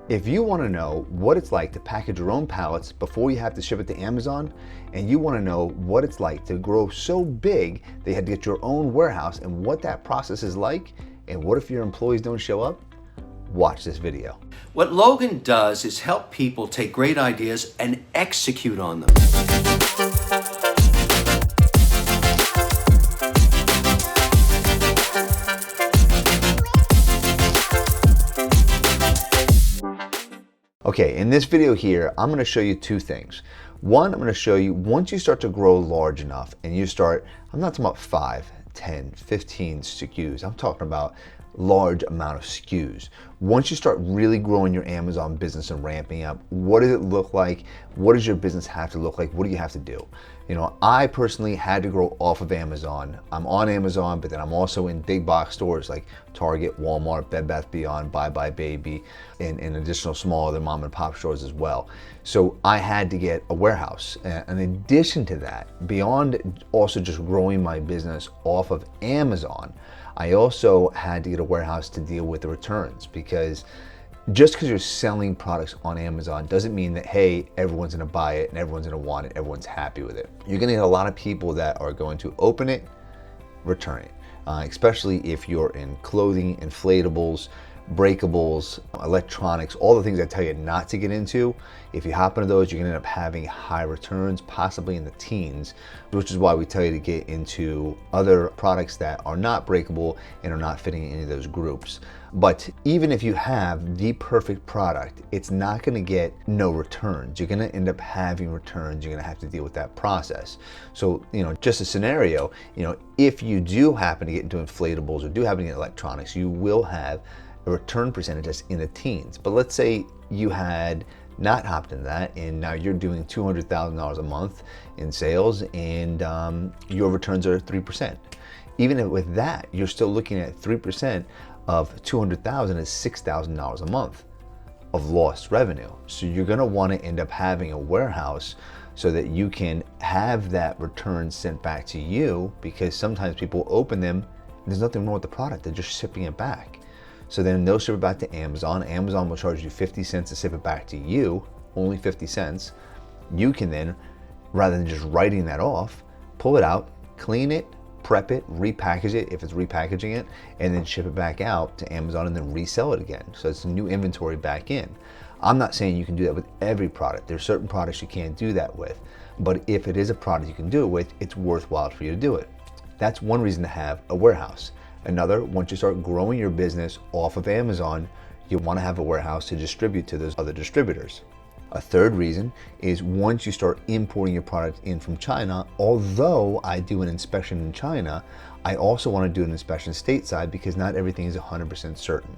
If you want to know what it's like to package your own pallets before you have to ship it to Amazon, and you want to know what it's like to grow so big they had to get your own warehouse and what that process is like, and what if your employees don't show up, watch this video. What Logan does is help people take great ideas and execute on them. Okay, in this video here, I'm going to show you two things. One, I'm going to show you once you start to grow large enough and you start, I'm not talking about 5, 10, 15 SKUs. I'm talking about large amount of SKUs. Once you start really growing your Amazon business and ramping up, what does it look like? What does your business have to look like? What do you have to do? You know, I personally had to grow off of Amazon. I'm on Amazon, but then I'm also in big box stores like Target, Walmart, Bed Bath Beyond, Buy Buy Baby, and additional small other mom and pop stores as well. So I had to get a warehouse. In addition to that, beyond also just growing my business off of Amazon, I also had to get a warehouse to deal with the returns, because just because you're selling products on Amazon doesn't mean that, hey, everyone's gonna buy it and everyone's gonna want it, everyone's happy with it. You're gonna get a lot of people that are going to open it, return it, especially if you're in clothing, inflatables, breakables, electronics, all the things I tell you not to get into. If you hop into those, you're gonna end up having high returns, possibly in the teens, which is why we tell you to get into other products that are not breakable and are not fitting in any of those groups. But even if you have the perfect product, it's not gonna get no returns. You're gonna end up having returns. You're gonna have to deal with that process. So, just a scenario, if you do happen to get into inflatables or do happen to get electronics, you will have a return percentage that's in the teens. But let's say you had not hopped into that and now you're doing $200,000 a month in sales and your returns are 3%. Even with that, you're still looking at 3% of 200,000 is $6,000 a month of lost revenue. So you're gonna wanna end up having a warehouse so that you can have that return sent back to you, because sometimes people open them and there's nothing wrong with the product, they're just shipping it back. So then they'll ship it back to Amazon. Amazon will charge you 50 cents to ship it back to you, only 50 cents. You can then, rather than just writing that off, pull it out, clean it, prep it, repackage it if it's repackaging it, and then ship it back out to Amazon and then resell it again. So it's new inventory back in. I'm not saying you can do that with every product. There's certain products you can't do that with. But if it is a product you can do it with, it's worthwhile for you to do it. That's one reason to have a warehouse. Another, once you start growing your business off of Amazon, you want to have a warehouse to distribute to those other distributors. A third reason is once you start importing your product in from China, although I do an inspection in China, I also want to do an inspection stateside, because not everything is 100% certain.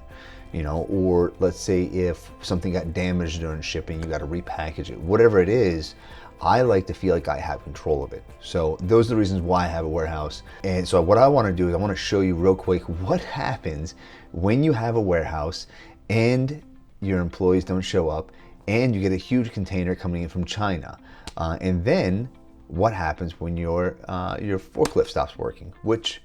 Or let's say if something got damaged during shipping, you got to repackage it. Whatever it is, I like to feel like I have control of it. So those are the reasons why I have a warehouse. And so what I want to do is I want to show you real quick what happens when you have a warehouse and your employees don't show up and you get a huge container coming in from China. And then what happens when your forklift stops working, which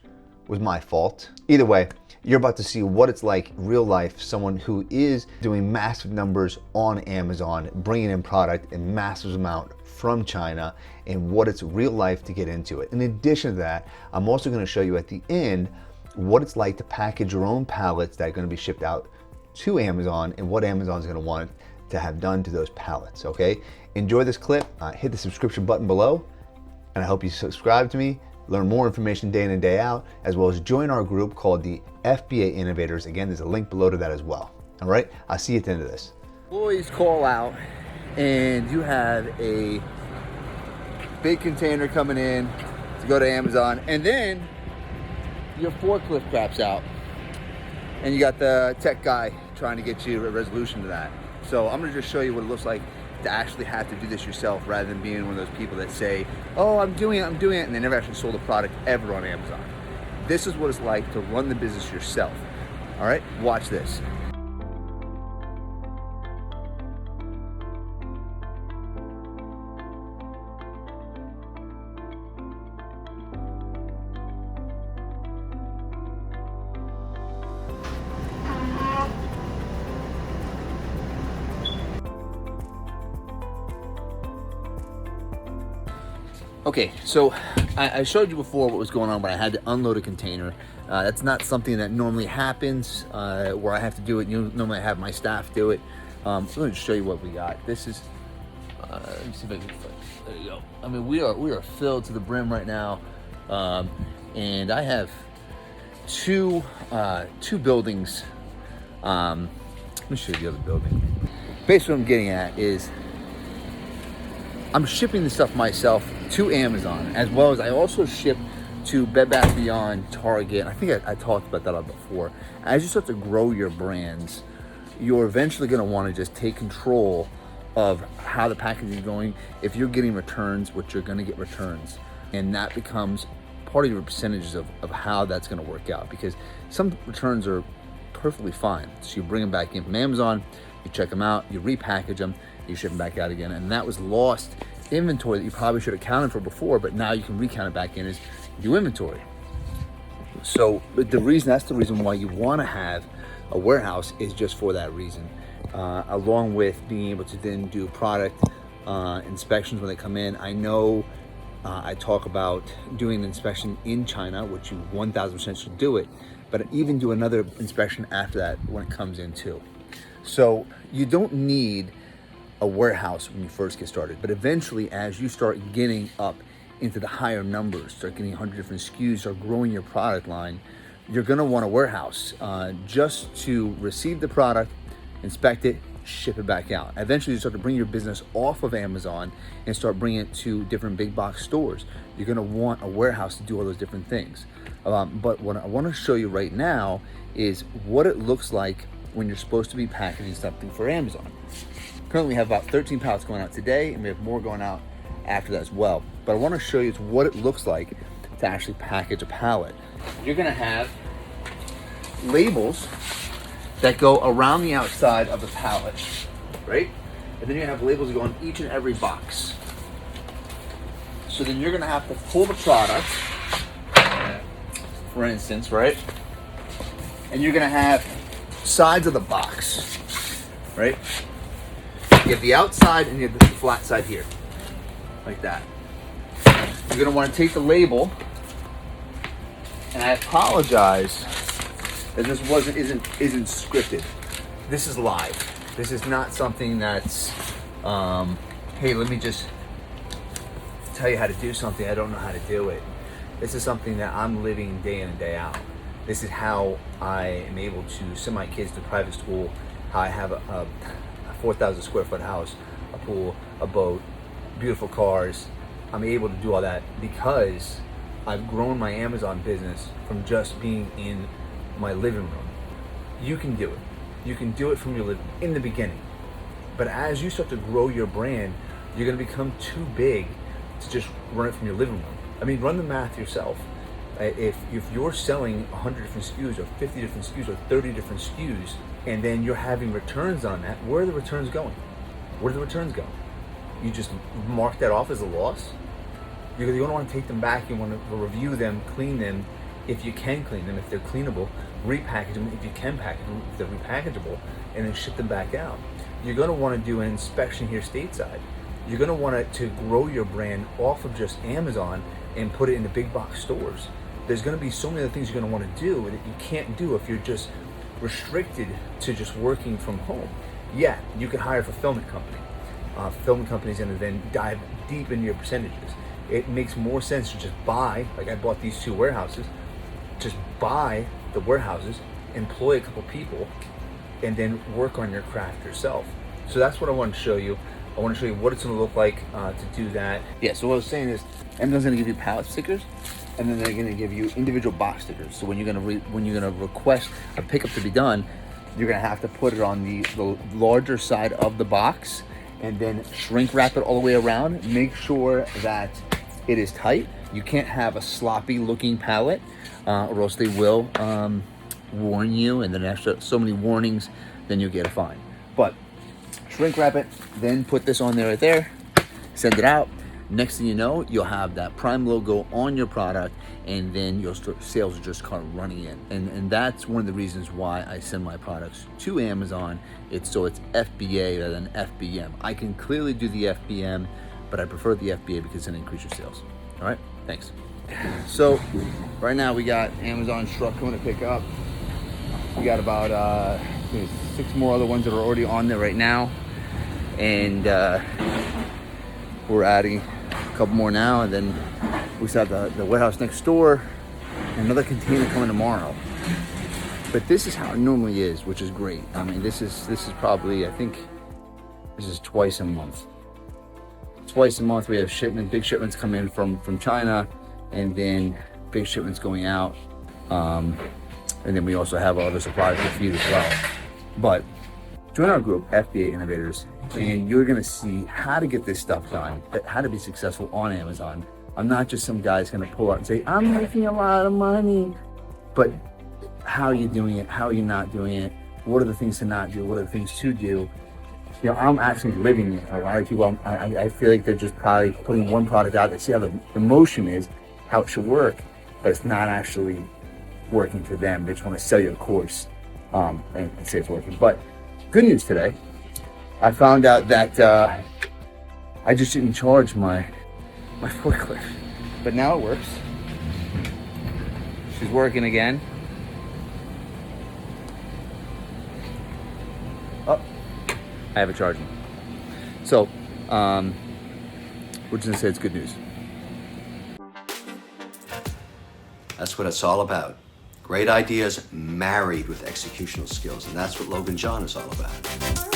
was my fault. Either way, you're about to see what it's like real life, someone who is doing massive numbers on Amazon, bringing in product in massive amount from China, and what it's real life to get into it. In addition to that, I'm also going to show you at the end what it's like to package your own pallets that are going to be shipped out to Amazon and what Amazon's going to want to have done to those pallets, okay? Enjoy this clip, hit the subscription button below, and I hope you subscribe to me, learn more information day in and day out, as well as join our group called the FBA Innovators. Again, there's a link below to that as well. All right, I'll see you at the end of this. Employees call out and you have a big container coming in to go to Amazon, and then your forklift craps out and you got the tech guy trying to get you a resolution to that. So I'm gonna just show you what it looks like to actually have to do this yourself, rather than being one of those people that say, oh, I'm doing it, and they never actually sold a product ever on Amazon. This is what it's like to run the business yourself. All right, watch this. Okay, so I showed you before what was going on, but I had to unload a container. That's not something that normally happens where I have to do it. Normally I have my staff do it. So let me just show you what we got. This is, let me see if I can, there you go. I mean, we are filled to the brim right now. And I have two buildings. Let me show you the other building. Basically what I'm getting at is I'm shipping the stuff myself to Amazon, as well as I also ship to Bed Bath & Beyond, Target. I think I talked about that before. As you start to grow your brands, you're eventually going to want to just take control of how the packaging is going. If you're getting returns, which you're going to get returns, and that becomes part of your percentages of how that's going to work out, because some returns are perfectly fine. So you bring them back in from Amazon, you check them out, you repackage them, you ship them back out again, and that was lost inventory that you probably should have counted for before, but now you can recount it back in as new inventory. So that's the reason why you want to have a warehouse, is just for that reason, along with being able to then do product inspections when they come in. I know I talk about doing an inspection in China, which you 1000% should do it, but even do another inspection after that when it comes in too. So you don't need a warehouse when you first get started, but eventually as you start getting up into the higher numbers, start getting 100 different SKUs, start growing your product line, you're gonna want a warehouse just to receive the product, inspect it, ship it back out. Eventually you start to bring your business off of Amazon and start bringing it to different big box stores. You're gonna want a warehouse to do all those different things. But what I wanna show you right now is what it looks like when you're supposed to be packaging something for Amazon. Currently we have about 13 pallets going out today, and we have more going out after that as well. But I wanna show you what it looks like to actually package a pallet. You're gonna have labels that go around the outside of the pallet, right? And then you have labels that go on each and every box. So then you're gonna have to pull the product, for instance, right? And you're gonna have sides of the box, right? You have the outside and you have the flat side here, like that. You're gonna wanna take the label, and I apologize that this isn't scripted. This is live. This is not something that's, hey, let me just tell you how to do something. I don't know how to do it. This is something that I'm living day in and day out. This is how I am able to send my kids to private school, how I have a 4,000 square foot house, a pool, a boat, beautiful cars. I'm able to do all that because I've grown my Amazon business from just being in my living room. You can do it. You can do it from your living in the beginning. But as you start to grow your brand, you're gonna become too big to just run it from your living room. I mean, run the math yourself. If you're selling 100 different SKUs or 50 different SKUs or 30 different SKUs, and then you're having returns on that, where are the returns going? Where do the returns go? You just mark that off as a loss? You're gonna want to take them back, you want to review them, clean them, if you can clean them, if they're cleanable, repackage them if you can package them, if they're repackageable, and then ship them back out. You're gonna want to do an inspection here stateside. You're gonna want to grow your brand off of just Amazon and put it in the big box stores. There's gonna be so many other things you're gonna want to do that you can't do if you're just restricted to just working from home. Yeah, you can hire a fulfillment company. Fulfillment companies gonna then dive deep into your percentages. It makes more sense to just buy, like I bought these 2 warehouses, just buy the warehouses, employ a couple people, and then work on your craft yourself. So that's what I want to show you. I want to show you what it's going to look like to do that. Yeah, so what I was saying is Amazon's going to give you pallet stickers, and then they're going to give you individual box stickers. So when you're going to request a pickup to be done, you're going to have to put it on the larger side of the box, and then shrink wrap it all the way around. Make sure that it is tight. You can't have a sloppy looking pallet, or else they will warn you, and then after so many warnings, then you'll get a fine. But shrink wrap it, then put this on there right there, send it out. Next thing you know, you'll have that Prime logo on your product, and then your sales will just start running in. And that's one of the reasons why I send my products to Amazon. It's FBA rather than FBM. I can clearly do the FBM but I prefer the FBA because it increases your sales. All right, thanks. So right now we got Amazon's truck coming to pick up. We got about 6 more other ones that are already on there right now, and we're adding a couple more now, and then we still have the warehouse next door, and another container coming tomorrow. But this is how it normally is, which is great. I mean, this is probably, I think this is twice a month. Twice a month we have shipments, big shipments come in from China, and then big shipments going out. And then we also have other suppliers to feed as well. But join our group, FBA Innovators, and you're gonna see how to get this stuff done, how to be successful on Amazon. I'm not just some guy's gonna pull out and say, I'm making a lot of money, but how are you doing it? How are you not doing it? What are the things to not do? What are the things to do? You know, I'm actually living it. A lot of people, I feel like they're just probably putting one product out. They see how the motion is, how it should work, but it's not actually working for them. They just want to sell you a course and say it's working. But good news today, I found out that I just didn't charge my forklift, but now it works. She's working again. Oh, I have it charging. So, we're just gonna say it's good news. That's what it's all about. Great ideas married with executional skills, and that's what Logan John is all about.